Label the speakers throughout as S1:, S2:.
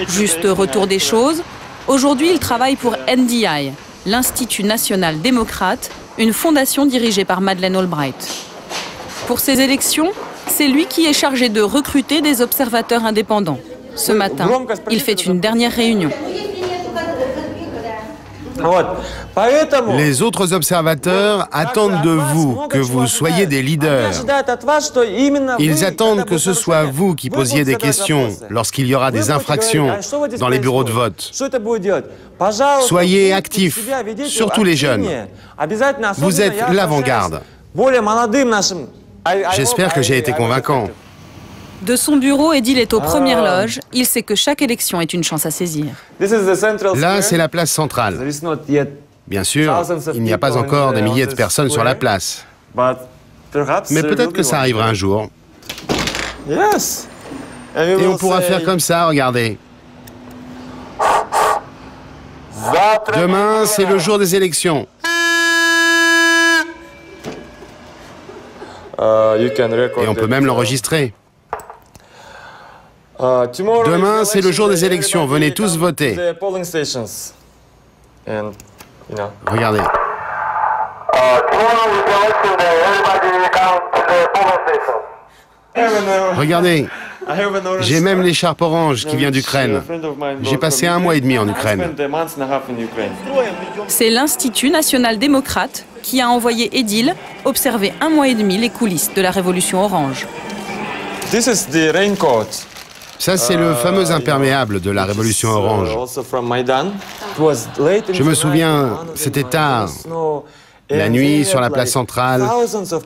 S1: Juste retour des choses, aujourd'hui il travaille pour NDI, l'Institut national démocrate, une fondation dirigée par Madeleine Albright. Pour ces élections, c'est lui qui est chargé de recruter des observateurs indépendants. Ce matin, il fait une dernière réunion.
S2: Les autres observateurs attendent de vous que vous soyez des leaders. Ils attendent que ce soit vous qui posiez des questions lorsqu'il y aura des infractions dans les bureaux de vote. Soyez actifs, surtout les jeunes. Vous êtes l'avant-garde. J'espère que j'ai été convaincant.
S1: De son bureau, Edil est aux premières loges. Il sait que chaque élection est une chance à saisir.
S2: Là, c'est la place centrale. Bien sûr, il n'y a pas encore des milliers de personnes sur la place. Mais peut-être que ça arrivera un jour. Et on pourra faire comme ça, regardez. Demain, c'est le jour des élections. Et on peut même l'enregistrer. Demain, c'est le jour des élections. Venez tous voter. Regardez. Regardez. J'ai même l'écharpe orange qui vient d'Ukraine. J'ai passé 1 mois et demi en Ukraine.
S1: C'est l'Institut national démocrate qui a envoyé Edil observer 1 mois et demi les coulisses de la Révolution orange.
S2: Ça, c'est le fameux imperméable de la Révolution orange. Je me souviens, c'était tard. La nuit, sur la place centrale,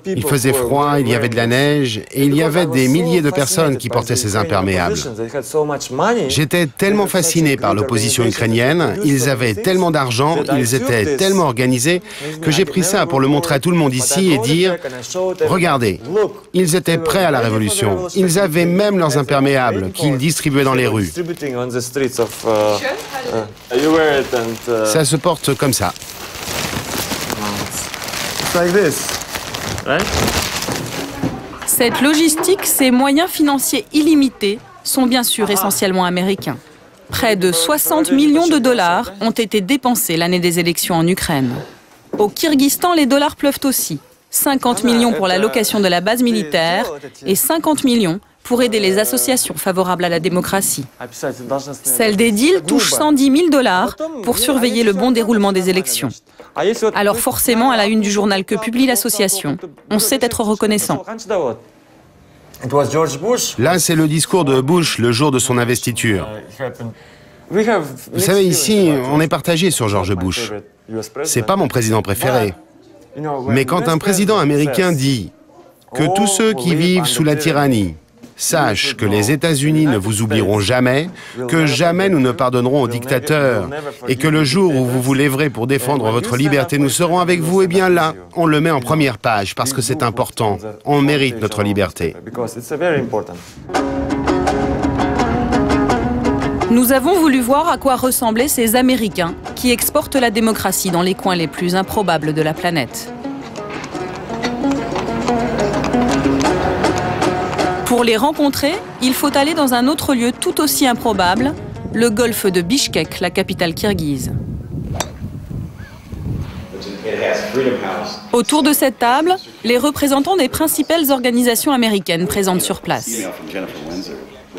S2: il faisait froid, il y avait de la neige, et il y avait des milliers de personnes qui portaient ces imperméables. J'étais tellement fasciné par l'opposition ukrainienne, ils avaient tellement d'argent, ils étaient tellement organisés, que j'ai pris ça pour le montrer à tout le monde ici et dire « Regardez, ils étaient prêts à la révolution, ils avaient même leurs imperméables qu'ils distribuaient dans les rues. » Ça se porte comme ça.
S1: Cette logistique, ces moyens financiers illimités sont bien sûr essentiellement américains. Près de 60 millions de dollars ont été dépensés l'année des élections en Ukraine. Au Kyrgyzstan, les dollars pleuvent aussi. 50 millions pour la location de la base militaire et 50 millions pour aider les associations favorables à la démocratie. Celle d'Edil touche 110 000 dollars pour surveiller le bon déroulement des élections. Alors forcément, à la une du journal que publie l'association, on sait être reconnaissant.
S2: Là, c'est le discours de Bush le jour de son investiture. Vous savez, ici, on est partagé sur George Bush. C'est pas mon président préféré. Mais quand un président américain dit que tous ceux qui vivent sous la tyrannie sachent que les États-Unis ne vous oublieront jamais, que jamais nous ne pardonnerons aux dictateurs, et que le jour où vous vous lèverez pour défendre votre liberté, nous serons avec vous, eh bien là, on le met en première page, parce que c'est important. On mérite notre liberté.
S1: Nous avons voulu voir à quoi ressemblaient ces Américains qui exportent la démocratie dans les coins les plus improbables de la planète. Pour les rencontrer, il faut aller dans un autre lieu tout aussi improbable, le golfe de Bishkek, la capitale kirghize. Autour de cette table, les représentants des principales organisations américaines présentes sur place.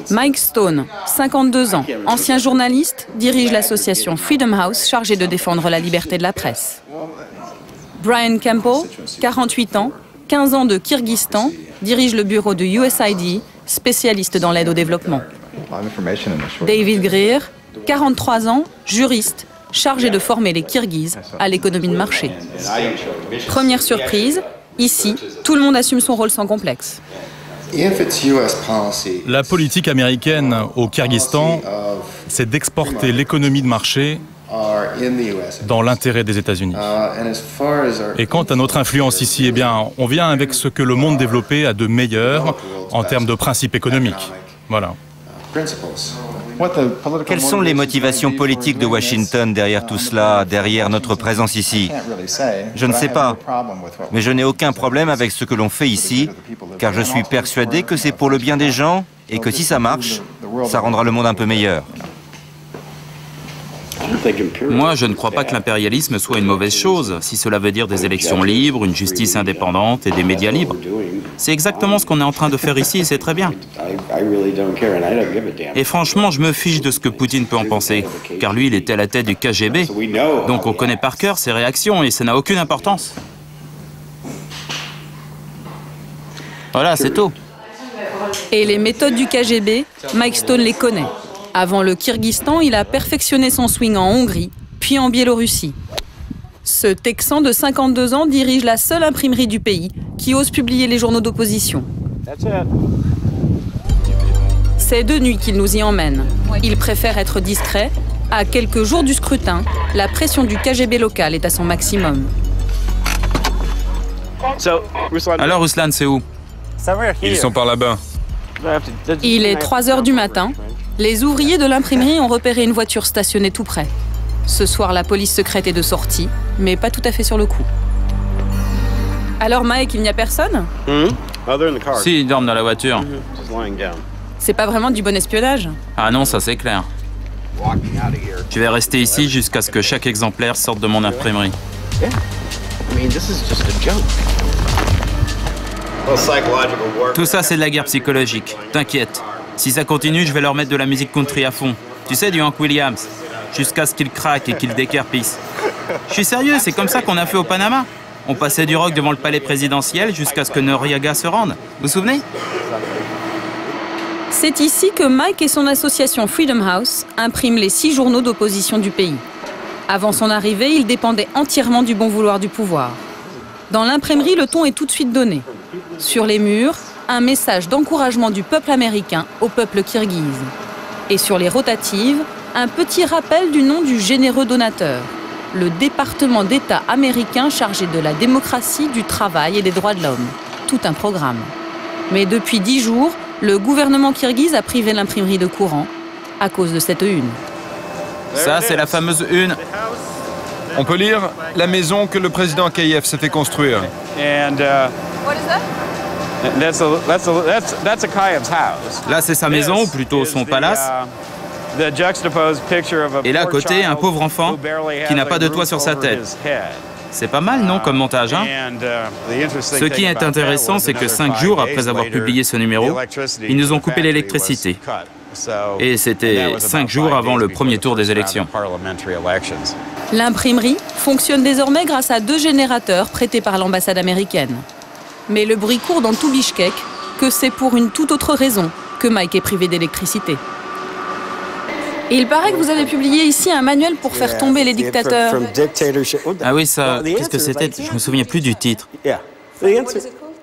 S1: Mike Stone, 52 ans, ancien journaliste, dirige l'association Freedom House chargée de défendre la liberté de la presse. Brian Campbell, 48 ans, 15 ans de Kyrgyzstan, dirige le bureau de USAID, spécialiste dans l'aide au développement. David Greer, 43 ans, juriste, chargé de former les Kirghizes à l'économie de marché. Première surprise, ici, tout le monde assume son rôle sans complexe.
S3: La politique américaine au Kyrgyzstan, c'est d'exporter l'économie de marché dans l'intérêt des États-Unis. Et quant à notre influence ici, eh bien, on vient avec ce que le monde développé a de meilleur en termes de principes économiques. Voilà.
S4: Quelles sont les motivations politiques de Washington derrière tout cela, derrière notre présence ici? Je ne sais pas, mais je n'ai aucun problème avec ce que l'on fait ici, car je suis persuadé que c'est pour le bien des gens et que si ça marche, ça rendra le monde un peu meilleur.
S5: Moi, je ne crois pas que l'impérialisme soit une mauvaise chose, si cela veut dire des élections libres, une justice indépendante et des médias libres. C'est exactement ce qu'on est en train de faire ici et c'est très bien. Et franchement, je me fiche de ce que Poutine peut en penser, car lui, il était à la tête du KGB. Donc on connaît par cœur ses réactions et ça n'a aucune importance. Voilà, c'est tout.
S1: Et les méthodes du KGB, Mike Stone les connaît. Avant le Kyrgyzstan, il a perfectionné son swing en Hongrie, puis en Biélorussie. Ce Texan de 52 ans dirige la seule imprimerie du pays qui ose publier les journaux d'opposition. C'est de nuit qu'il nous y emmène. Il préfère être discret. À quelques jours du scrutin, la pression du KGB local est à son maximum.
S5: Alors Ruslan, c'est où?
S3: Ils sont par là-bas.
S1: Il est 3 h du matin. Les ouvriers de l'imprimerie ont repéré une voiture stationnée tout près. Ce soir, la police secrète est de sortie, mais pas tout à fait sur le coup. Alors Mike, il n'y a personne?
S5: Si, ils dorment dans la voiture.
S1: C'est pas vraiment du bon espionnage.
S5: Ah non, ça c'est clair. Je vais rester ici jusqu'à ce que chaque exemplaire sorte de mon imprimerie. Tout ça, c'est de la guerre psychologique. T'inquiète. Si ça continue, je vais leur mettre de la musique country à fond. Tu sais, du Hank Williams. Jusqu'à ce qu'ils craquent et qu'ils décarpissent. Je suis sérieux, c'est comme ça qu'on a fait au Panama. On passait du rock devant le palais présidentiel jusqu'à ce que Noriega se rende. Vous vous souvenez?
S1: C'est ici que Mike et son association Freedom House impriment les 6 journaux d'opposition du pays. Avant son arrivée, il dépendait entièrement du bon vouloir du pouvoir. Dans l'imprimerie, le ton est tout de suite donné. Sur les murs, un message d'encouragement du peuple américain au peuple kirghize. Et sur les rotatives, un petit rappel du nom du généreux donateur, le département d'État américain chargé de la démocratie, du travail et des droits de l'homme. Tout un programme. Mais depuis 10 jours, le gouvernement kirghize a privé l'imprimerie de courant à cause de cette une.
S5: Ça, c'est la fameuse une.
S3: On peut lire la maison que le président Akayev s'est fait construire.
S5: Là, c'est sa maison, ou plutôt son palace. Et là, à côté, un pauvre enfant qui n'a pas de toit sur sa tête. C'est pas mal, non, comme montage, hein? Ce qui est intéressant, c'est que 5 jours après avoir publié ce numéro, ils nous ont coupé l'électricité. Et c'était 5 jours avant le premier tour des élections.
S1: L'imprimerie fonctionne désormais grâce à 2 générateurs prêtés par l'ambassade américaine. Mais le bruit court dans tout Bichkek que c'est pour une toute autre raison que Mike est privé d'électricité. Et il paraît que vous avez publié ici un manuel pour faire tomber les dictateurs.
S5: Ah oui, ça, qu'est-ce que c'était? Je me souviens plus du titre.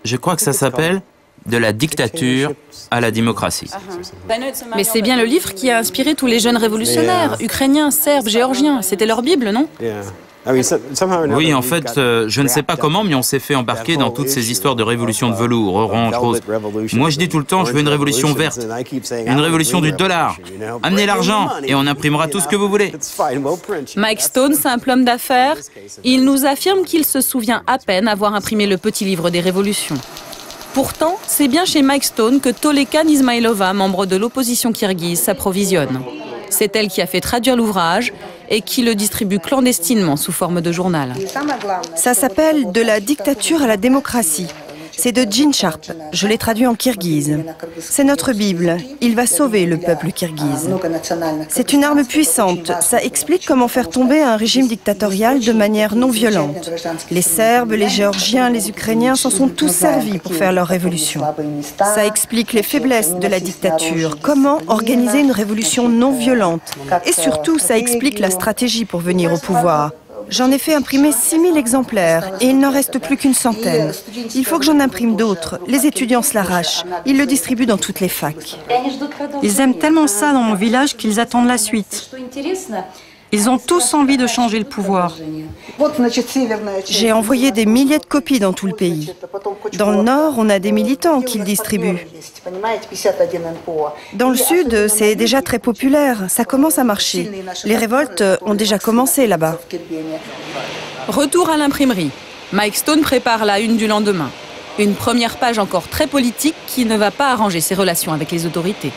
S5: Je crois que ça s'appelle « De la dictature à la démocratie ».
S1: Mais c'est bien le livre qui a inspiré tous les jeunes révolutionnaires, ukrainiens, serbes, géorgiens. C'était leur Bible, non?
S5: Oui, en fait, je ne sais pas comment, mais on s'est fait embarquer dans toutes ces histoires de révolution de velours, orange, rose. Moi, je dis tout le temps, je veux une révolution verte, une révolution du dollar. Amenez l'argent et on imprimera tout ce que vous voulez.
S1: Mike Stone, simple homme d'affaires, il nous affirme qu'il se souvient à peine avoir imprimé le petit livre des révolutions. Pourtant, c'est bien chez Mike Stone que Tolekan Ismailova, membre de l'opposition kirghize, s'approvisionne. C'est elle qui a fait traduire l'ouvrage et qui le distribue clandestinement sous forme de journal.
S6: Ça s'appelle « De la dictature à la démocratie ». C'est de Gene Sharp. Je l'ai traduit en kirghize. C'est notre Bible. Il va sauver le peuple kirghize. C'est une arme puissante. Ça explique comment faire tomber un régime dictatorial de manière non violente. Les Serbes, les Géorgiens, les Ukrainiens s'en sont tous servis pour faire leur révolution. Ça explique les faiblesses de la dictature. Comment organiser une révolution non violente. Et surtout, ça explique la stratégie pour venir au pouvoir. J'en ai fait imprimer 6000 exemplaires et il n'en reste plus qu'une centaine. Il faut que j'en imprime d'autres. Les étudiants se l'arrachent. Ils le distribuent dans toutes les facs.
S7: Ils aiment tellement ça dans mon village qu'ils attendent la suite. Ils ont tous envie de changer le pouvoir.
S6: J'ai envoyé des milliers de copies dans tout le pays. Dans le nord, on a des militants qui le distribuent. Dans le sud, c'est déjà très populaire. Ça commence à marcher. Les révoltes ont déjà commencé là-bas.
S1: Retour à l'imprimerie. Mike Stone prépare la une du lendemain. Une première page encore très politique qui ne va pas arranger ses relations avec les autorités.